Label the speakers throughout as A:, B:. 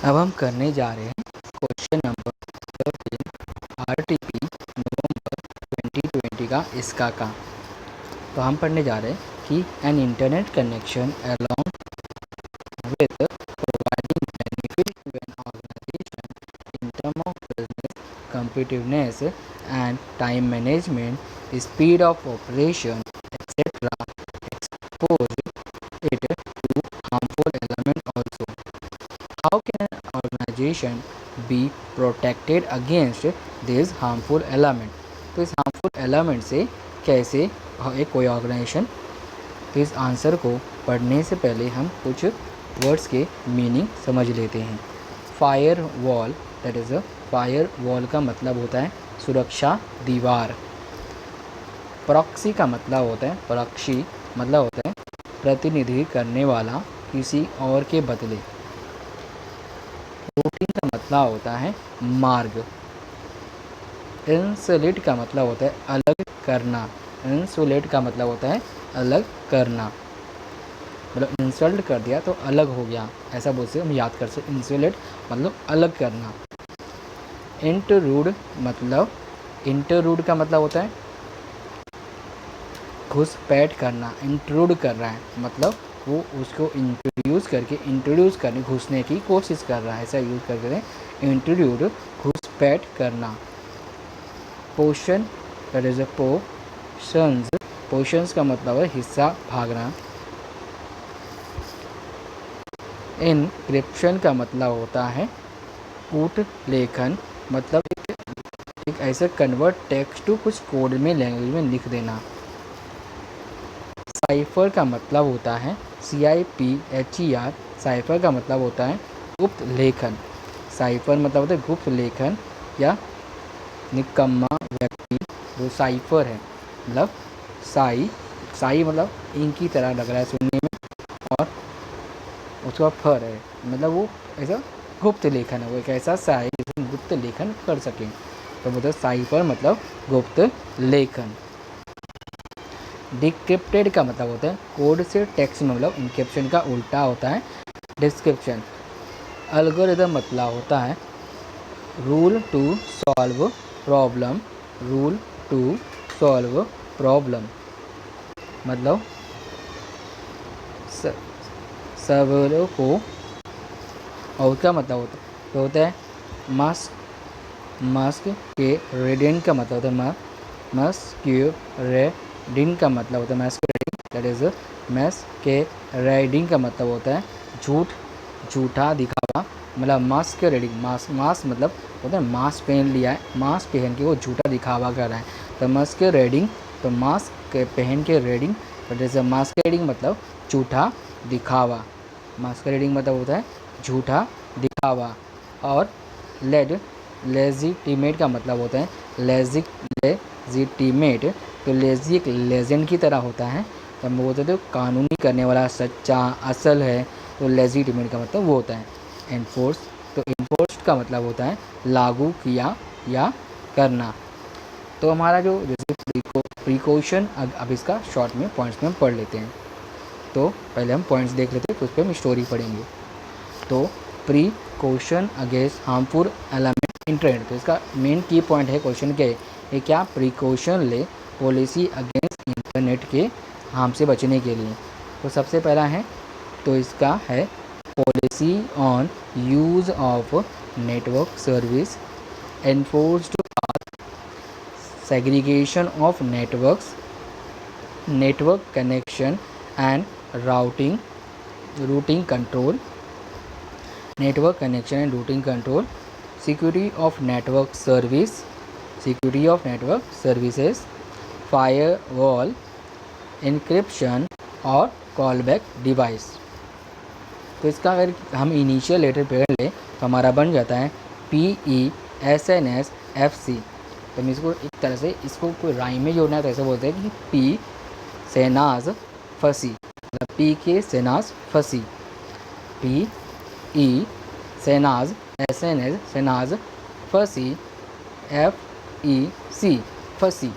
A: अब हम करने जा रहे हैं क्वेश्चन नंबर 13 आरटीपी नवंबर 2020 का इसका काम। तो हम पढ़ने जा रहे हैं कि an internet connection along with providing benefit to an organization in terms of business competitiveness and time management, speed of operation, etc. expose it to harmful element also. How can an organization be protected against this harmful element? तो इस harmful element से कैसे एक कोई organisation, तो इस answer को पढ़ने से पहले हम कुछ वर्ड्स के मीनिंग समझ लेते हैं। Fire wall, that is a fire wall का मतलब होता है सुरक्षा दीवार। प्रॉक्सी का मतलब होता है, प्रॉक्सी मतलब होता है प्रतिनिधि करने वाला किसी और के बदले। रूटिंग का मतलब होता है मार्ग। इंसुलेट का मतलब होता है अलग करना। इंसुलेट का मतलब होता है अलग करना, मतलब इंसल्ट कर दिया तो अलग हो गया, ऐसा बोल से हम याद कर सकते। इंसुलेट मतलब अलग करना। इंटरूड मतलब, इंटरूड का मतलब होता है घुसपैठ करना। इंट्रूड कर रहा है मतलब वो उसको इंट्रोड्यूस करके, इंट्रोड्यूस करने, घुसने की कोशिश कर रहा है, ऐसा यूज़ करते हैं। इंट्रोड्यूड, घुसपैठ करना। Portion, that is a portions, portions का मतलब है हिस्सा, भागना। इनक्रिप्शन का मतलब होता है कूट लेखन, मतलब एक ऐसा कन्वर्ट टेक्स्ट टू कुछ कोड में, लैंग्वेज में लिख देना। साइफर का मतलब होता है CIPHER, साइफर का मतलब होता है गुप्त लेखन। साइफर मतलब होता है गुप्त लेखन या निकम्मा व्यक्ति जो साइफर है, मतलब साई मतलब इंक की तरह लग रहा है सुनने में, और उसका फर है मतलब वो ऐसा गुप्त लेखन है, वो एक ऐसा साई जिसमें गुप्त लेखन कर सके, तो मतलब साइफर मतलब गुप्त लेखन। डिक्रिप्टेड का मतलब होता है कोड से टेक्स्ट में, मतलब इंक्रिप्शन का उल्टा होता है डिस्क्रिप्शन। एल्गोरिथम मतलब होता है rule to solve problem. Rule to solve problem मतलब सर्वरों को, और क्या मतलब होता है मास्क के रेडियन का मतलब होता है मस्क्यूरेडिंग का मतलब होता है मैस्कुरेडिंग, दैट इज मैस्कुरेडिंग का मतलब होता है झूठा दिखावा, मतलब मास्कुरेडिंग, मास्क मतलब होता है मास्क पहन लिया है, मास्क पहन के वो झूठा दिखावा कर रहा है, तो मास्कुरेडिंग, तो मास्क पहन के रेडिंग, दैट इज मास्कुरेडिंग मतलब झूठा दिखावा। मास्कुरेडिंग मतलब होता है झूठा दिखावा। और लेजिटिमेट का मतलब होता है लेजिटिमेट, तो लेजी एक लेजेंड की तरह होता है, तो हम बोलते थे कानूनी करने वाला, सच्चा, असल है, तो लेजिटिमेट का मतलब वो होता है। एनफोर्स, तो इन्फोर्स्ड का मतलब होता है लागू किया या करना। तो हमारा जो जैसे प्रिकॉशन, अब इसका शॉर्ट में पॉइंट्स में हम पढ़ लेते हैं। तो पहले हम पॉइंट्स देख लेते हैं, तो उस पर हम स्टोरी पढ़ेंगे। तो precaution against harmful element internet, तो इसका मेन की पॉइंट है क्वेश्चन के, ये क्या प्रिकॉशन ले पॉलिसी अगेंस्ट इंटरनेट के हार्म से बचने के लिए। तो सबसे पहला है, तो इसका है policy on use of network service, enforced segregation of networks, network connection and routing control, network connection and routing control, security of network service, security of network services, firewall, encryption और callback device। तो इसका अगर हम initial letter पढ़ लें तो हमारा बन जाता है PESNSFC। तो हम इसको एक तरह से, इसको कोई राइम में जोड़ना है तो ऐसे बोलते हैं कि पी सेनाज फसी, मतलब पी के सेनाज फसी, पी ई सेनाज, SNS सेनाज, फसी FEC फसी,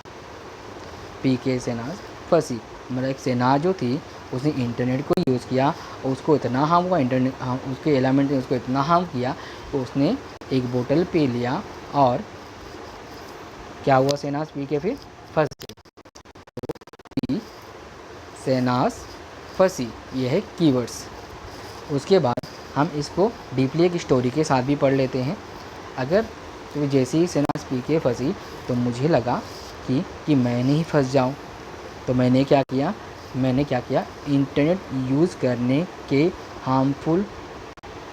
A: पी के सेनाज फसी, मतलब एक सेना जो थी उसने इंटरनेट को यूज़ किया और उसको इतना हार्म हुआ, इंटरनेट उसके एलिमेंट ने उसको इतना हार्म किया तो उसने एक बोतल पी लिया और क्या हुआ, शहनाज पी के फिर फंस गई। शहनाज फंसी, ये है कीवर्ड्स। उसके बाद हम इसको डीपली एक स्टोरी के साथ भी पढ़ लेते हैं। अगर तो जैसे ही शहनाज पी के फंसी तो मुझे लगा कि मैं नहीं फंस जाऊं, तो मैंने क्या किया, इंटरनेट यूज़ करने के हार्मफुल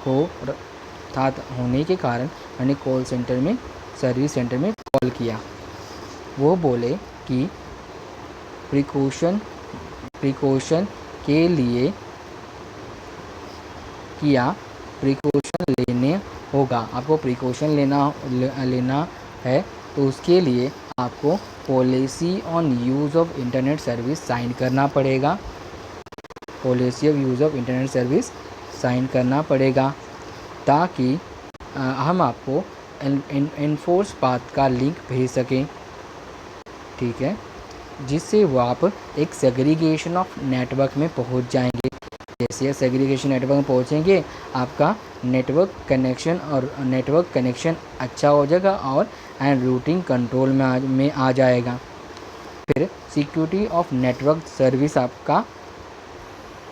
A: होने के कारण मैंने कॉल सेंटर में, सर्विस सेंटर में कॉल किया। वो बोले कि प्रिकॉशन के लिए प्रिकॉशन लेने होगा, आपको प्रिकॉशन लेना है तो उसके लिए आपको policy on use of internet service sign करना पड़ेगा। Policy of use of internet service sign करना पड़ेगा ताकि हम आपको एनफोर्स पाथ का लिंक भेज सकें, ठीक है, जिससे वो आप एक सेग्रीगेशन ऑफ नेटवर्क में पहुंच जाएंगे। जैसे सेग्रीगेशन नेटवर्क में पहुंचेंगे आपका नेटवर्क कनेक्शन अच्छा हो जाएगा और रूटिंग कंट्रोल में आ जाएगा। फिर सिक्योरिटी ऑफ नेटवर्क सर्विस आपका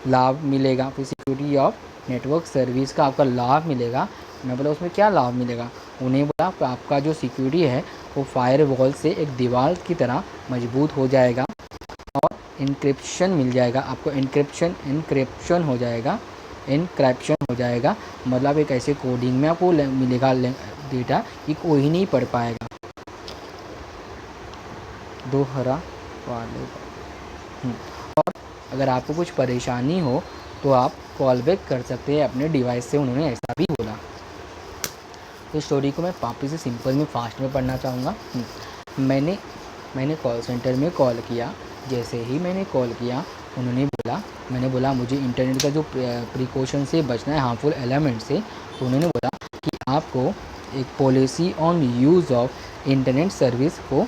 A: लाभ मिलेगा। फिर सिक्योरिटी ऑफ नेटवर्क सर्विस का आपका लाभ मिलेगा। मैं बोला उसमें क्या लाभ मिलेगा, उन्हें बोला आपका जो सिक्योरिटी है वो फायरवॉल से एक दीवार की तरह मजबूत हो जाएगा और इनक्रिप्शन मिल जाएगा आपको। इनक्रिप्शन हो जाएगा, मतलब एक ऐसे कोडिंग में आपको मिलेगा डेटा कि कोई नहीं पढ़ पाएगा। दोहरा वाले और अगर आपको कुछ परेशानी हो तो आप कॉल बैक कर सकते हैं अपने डिवाइस से, उन्होंने ऐसा भी बोला। तो स्टोरी को मैं वापस से सिंपल में फास्ट में पढ़ना चाहूँगा। मैंने कॉल सेंटर में कॉल किया। जैसे ही मैंने कॉल किया मैंने बोला मुझे इंटरनेट का जो प्रिकॉशन से बचना है हार्मफुल एलिमेंट से, तो उन्होंने बोला कि आपको एक policy on use of internet service को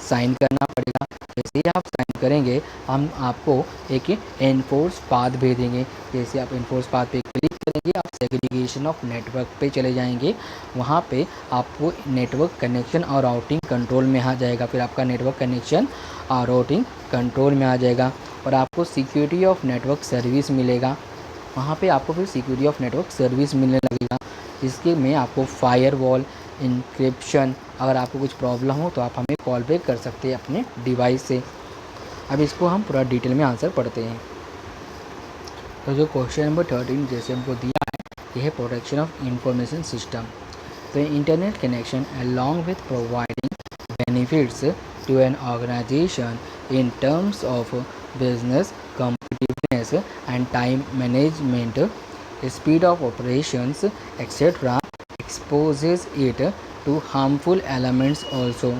A: साइन करना पड़ेगा। जैसे ही आप साइन करेंगे हम आपको एक एनफोर्स पाथ भेजेंगे। जैसे आप एनफोर्स पाथ पे क्लिक करेंगे आप सेग्रीगेशन ऑफ नेटवर्क पे चले जाएंगे, वहाँ पे आपको नेटवर्क कनेक्शन और राउटिंग कंट्रोल में आ जाएगा। फिर आपका नेटवर्क कनेक्शन और राउटिंग कंट्रोल में आ जाएगा और आपको सिक्योरिटी ऑफ नेटवर्क सर्विस मिलेगा। वहाँ पे आपको फिर सिक्योरिटी ऑफ नेटवर्क सर्विस मिलने लगेगा, जिसके में आपको फायरवॉल, इनक्रिप्शन, अगर आपको कुछ प्रॉब्लम हो तो आप हमें कॉल बैक कर सकते हैं अपने डिवाइस से। अब इसको हम पूरा डिटेल में आंसर पढ़ते हैं। तो जो क्वेश्चन नंबर 13 जैसे हमको दिया है, यह है प्रोटेक्शन ऑफ इंफॉर्मेशन सिस्टम। तो internet connection along with providing benefits to an organization in terms of business competitiveness and time management, speed of operations, etc., exposes it to harmful elements also.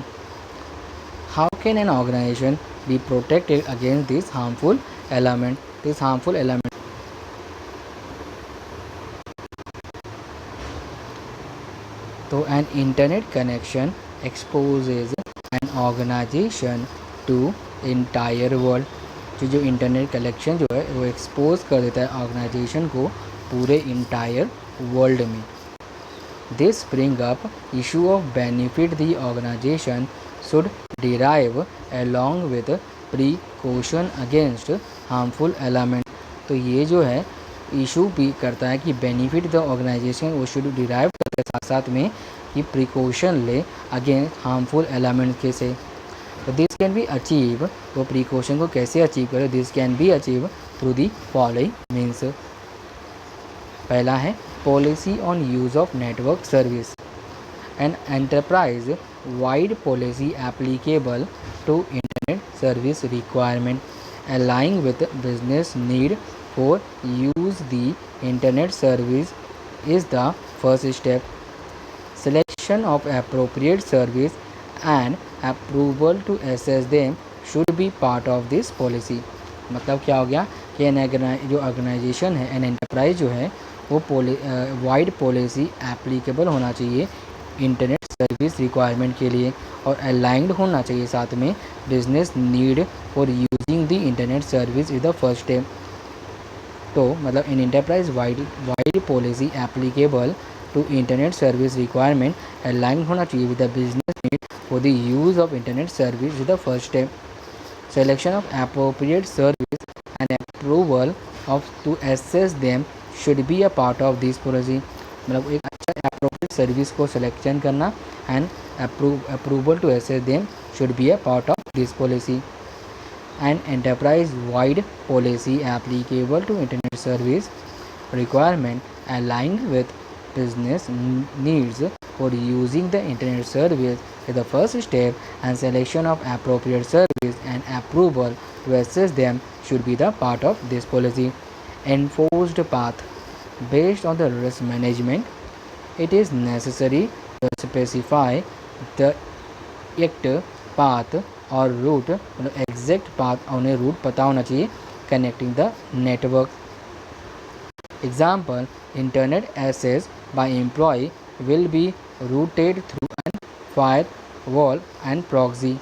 A: How can an organization be protected against this harmful element? तो an internet connection exposes an organization to entire world. जो internet connection जो है वो expose कर देता है organization को पूरे इंटायर वर्ल्ड में। This bring up issue of benefit the organization should derive along with precaution against harmful element. तो ये जो है इशू भी करता है कि बेनिफिट द ऑर्गेनाइजेशन वो शुड डिराइव करते साथ साथ में कि प्रिकॉशन ले अगेंस्ट हार्मफुल एलिमेंट के से। तो दिस कैन बी अचीव, वो प्रिकॉशन को कैसे अचीव करे, this can be achieve through the following means. पहला है policy on use of network service, an enterprise wide policy applicable to internet service requirement aligning with business need for use the internet service is the first step. Selection of appropriate service and approval to access them should be part of this policy. मतलब क्या हो गया कि जो organisation है, an enterprise जो है वो वाइड पॉलिसी एप्लीकेबल होना चाहिए इंटरनेट सर्विस रिक्वायरमेंट के लिए और अलाइंड होना चाहिए साथ में business need for using the internet service is the first step. तो मतलब an enterprise wide policy applicable to internet service requirement align होना चाहिए with the business need for the use of internet service is the first step. Selection of appropriate service and approval of to assess them should be a part of this policy. मतलब एक अच्छा appropriate service को selection करना and approval to assess them should be a part of this policy. An enterprise-wide policy applicable to internet service requirement aligned with business needs for using the internet service is the first step, and selection of appropriate service and approval to assess them should be the part of this policy. Enforced path. Based on the risk management, it is necessary to specify the exact path और route मतलब exact path उन्हें route पता होना चाहिए connecting the network. Example, internet access by employ will be routed through an firewall and proxy.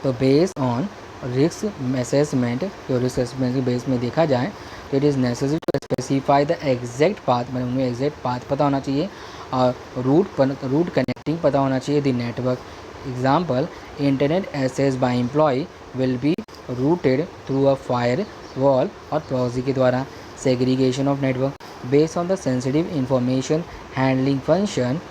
A: तो based on risk assessment, जो risk assessment के base में देखा जाए तो it is necessary to specify the exact path, मतलब उन्हें exact path पता होना चाहिए और रूट कनेक्टिंग पता होना चाहिए the network. Example, internet access by employee will be routed through a firewall और proxy के द्वारा. Segregation of network based on the sensitive information handling function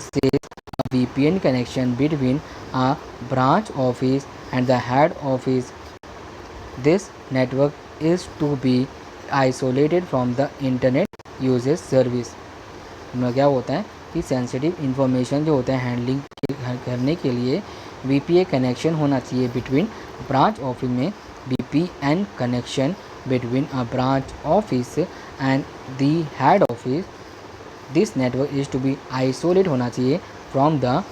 A: says a VPN connection between a branch office and the head office. This network is to be isolated from the internet usage service. मतलब क्या होता है कि sensitive information जो होता है handling करने के लिए VPN कनेक्शन होना चाहिए बिटवीन ब्रांच ऑफिस में. VPN connection between a branch office and the head office. This network is to be isolate होना चाहिए from the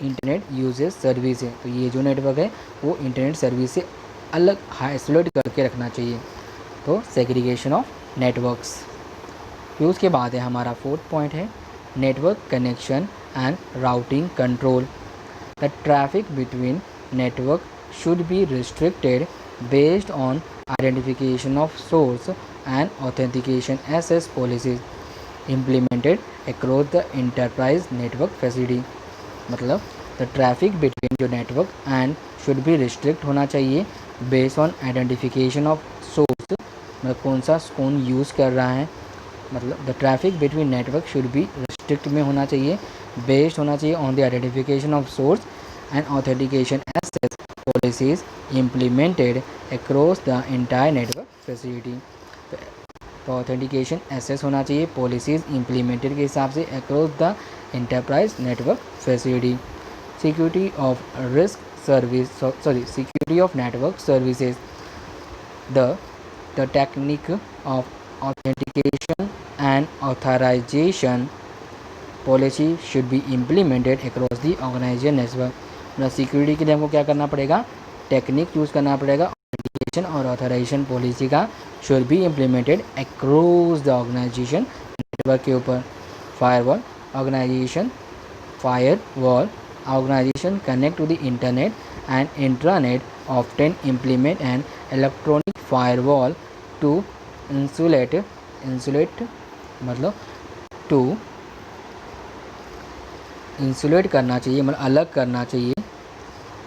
A: internet usage service. तो ये जो नेटवर्क है वो इंटरनेट सर्विस से अलग आइसोलेट करके रखना चाहिए. तो सेग्रीगेशन ऑफ नेटवर्क्स. फिर उसके बाद है हमारा फोर्थ पॉइंट है network connection and routing control. The traffic between network should be restricted based on identification of source and authentication access policies implemented across the enterprise network facility. मतलब the traffic between जो network and should be restrict होना चाहिए based on identification of source, मतलब कौन use कर रहा है. मतलब the traffic between network should be restrict में होना चाहिए, बेस्ड होना चाहिए on the identification of source and authentication access policies implemented across the entire network facility. तो ऑथेंटिकेशन एसेस होना चाहिए पॉलिसीज इम्प्लीमेंटेड के हिसाब से across the enterprise network facility. Security of risk service security of network services. The technique of authentication and authorization policy should be implemented across the organization network. मतलब security के लिए हमको क्या करना पड़ेगा, टेक्निक यूज़ करना पड़ेगा. ऑथेंटिकेशन और ऑथराइजेशन पॉलिसी का should be implemented across the organization network के ऊपर. Firewall organization connect to the internet and intranet often implement an electronic firewall to insulate मतलब टू इंसुलेट करना चाहिए, मतलब अलग करना चाहिए.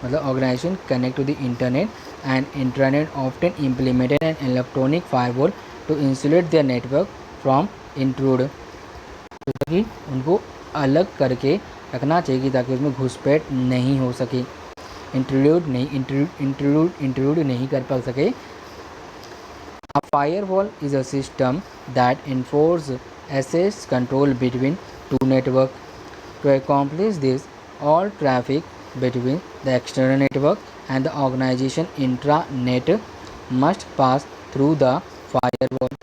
A: मतलब organization connect to the internet and internet often implemented an electronic firewall to insulate their network from intrude. ताकि उनको अलग करके रखना चाहिए ताकि उसमें घुसपैठ नहीं हो सके, इंट्रूड नहीं कर पा सके. A firewall is a system that enforces access control between two networks. To accomplish this, all traffic between the external network and the organization intranet must pass through the firewall.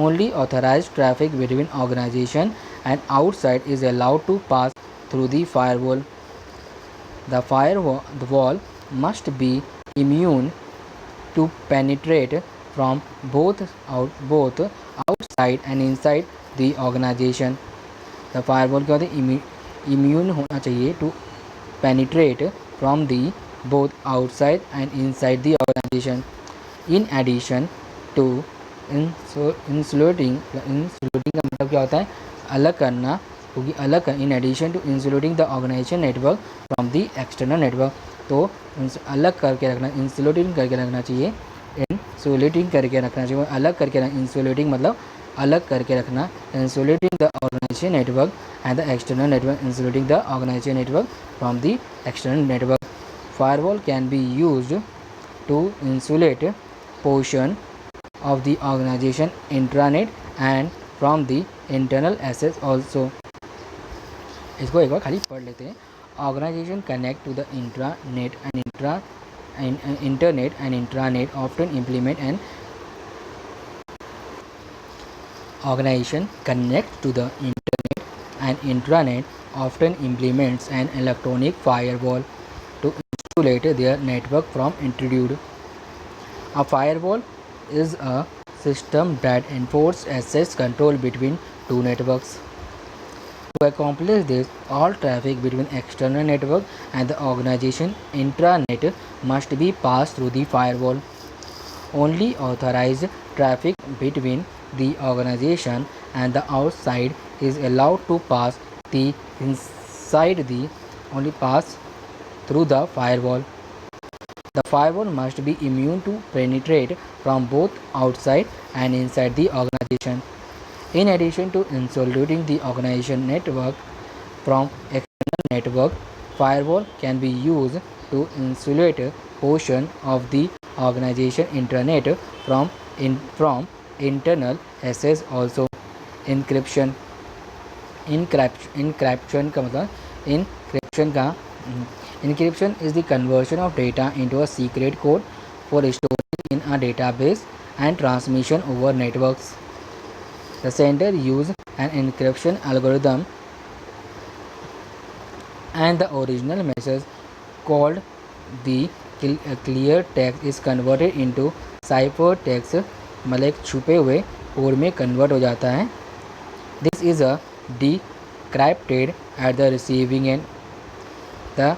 A: Only authorized traffic between organization and outside is allowed to pass through the firewall. The firewall must be immune to penetrate from both outside and inside the organization. The firewall क्या होता है, immune होना चाहिए to penetrate from the both outside and inside the organization. In addition to insulating का मतलब क्या होता है, अलग करना, क्योंकि अलग in addition to insulating the organization network from the external network. तो अलग करके रखना, इंसुलेटिंग करके रखना चाहिए, इंसुलेटिंग करके रखना चाहिए, अलग करके रखना, इंसुलेटिंग मतलब अलग करके रखना, insulating the organization network and the external network, insulating the organization network from the external network. Firewall can be used to insulate portion of the organization intranet and from the internal assets also। इसको एक बार खाली पढ़ लेते हैं। Organization connect to the intranet and internet and intranet often implement and organization connect to the internet and intranet often implements an electronic firewall to insulate their network from intrude। A firewall is a system that enforces access control between two networks। To accomplish this, all traffic between external network and the organization intranet must be passed through the firewall। Only authorized traffic between the organization and the outside is allowed to pass the inside the only pass through the firewall। The firewall must be immune to penetrate from both outside and inside the organization। In addition to insulating the organization network from external network, firewall can be used to insulate a portion of the organization intranet from internal access also। Encryption का मतलब encryption is the conversion of data into a secret code for storing in a database and transmission over networks। The sender uses an encryption algorithm and the original message called the clear text is converted into cipher text, मतलब एक छुपे हुए code में convert हो जाता है। This is a decrypted at the receiving end। The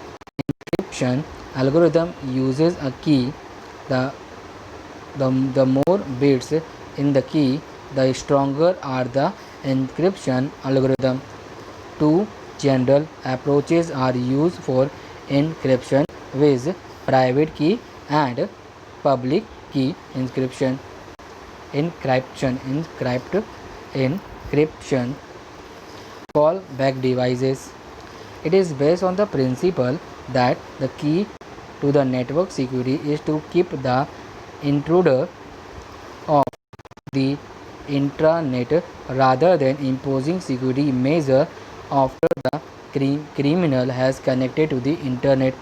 A: encryption algorithm uses a key। The more bits in the key, the stronger are the encryption algorithm। Two general approaches are used for encryption with private key and public key encryption। Encryption callback devices। It is based on the principle that the key to the network security is to keep the intruder off the intranet rather than imposing security measure after the criminal has connected to the internet।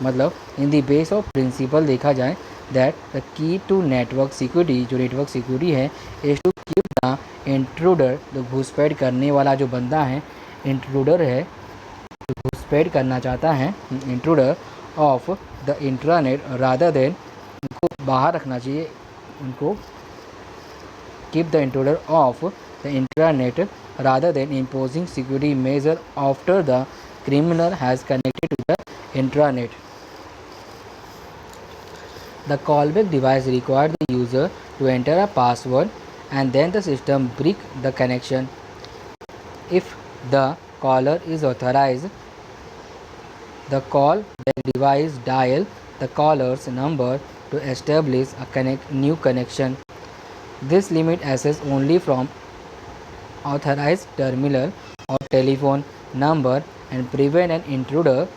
A: मतलब in the base of principle देखा जाए that the key to network security, जो network security है, is to keep the intruder, जो घुसपैठ करने वाला जो बंदा है, इंट्रूडर है, जो घुसपैठ करना चाहता है, intruder of the intranet rather than, उनको बाहर रखना चाहिए, उनको keep the intruder of the intranet rather than imposing security measure after the criminal has connected to the intranet। The callback device requires the user to enter a password and then the system break the connection। If the caller is authorized, the callback device dial the caller's number to establish a new connection। This limits access only from authorized terminal or telephone number and prevent an intruder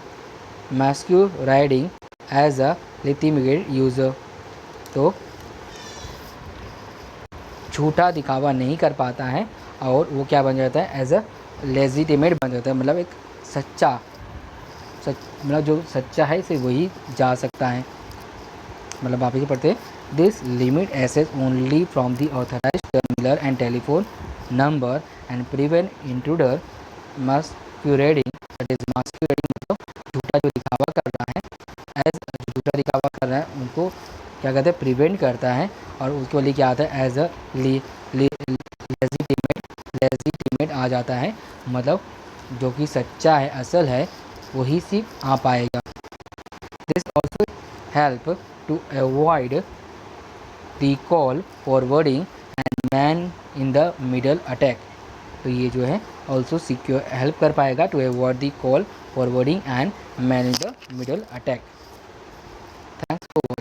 A: masquerading as a legitimate user। तो झूठा दिखावा नहीं कर पाता है और वो क्या बन जाता है, एज अ लेजिटिमेट बन जाता है, मतलब एक मतलब जो सच्चा है इसे वही जा सकता है। मतलब आप इसे पढ़ते हैं, this limit access only from the authorised terminal and telephone number and prevent intruder masquerading. That is masquerading मतलब झूठा जो दिखावा कर रहा है, एज झूठा दिखावा कर रहा है उनको क्या कहते हैं, प्रिवेंट करता है। और उसके लिए क्या आता है, एज अ लेजिटिमेट आ जाता है, मतलब जो कि सच्चा है, असल है, वही सिर्फ आ पाएगा। This also help to avoid the call forwarding and man in the middle attack. तो ये जो है ऑल्सो सिक्योर हेल्प कर पाएगा to avoid the call forwarding and man in the middle attack. Thanks for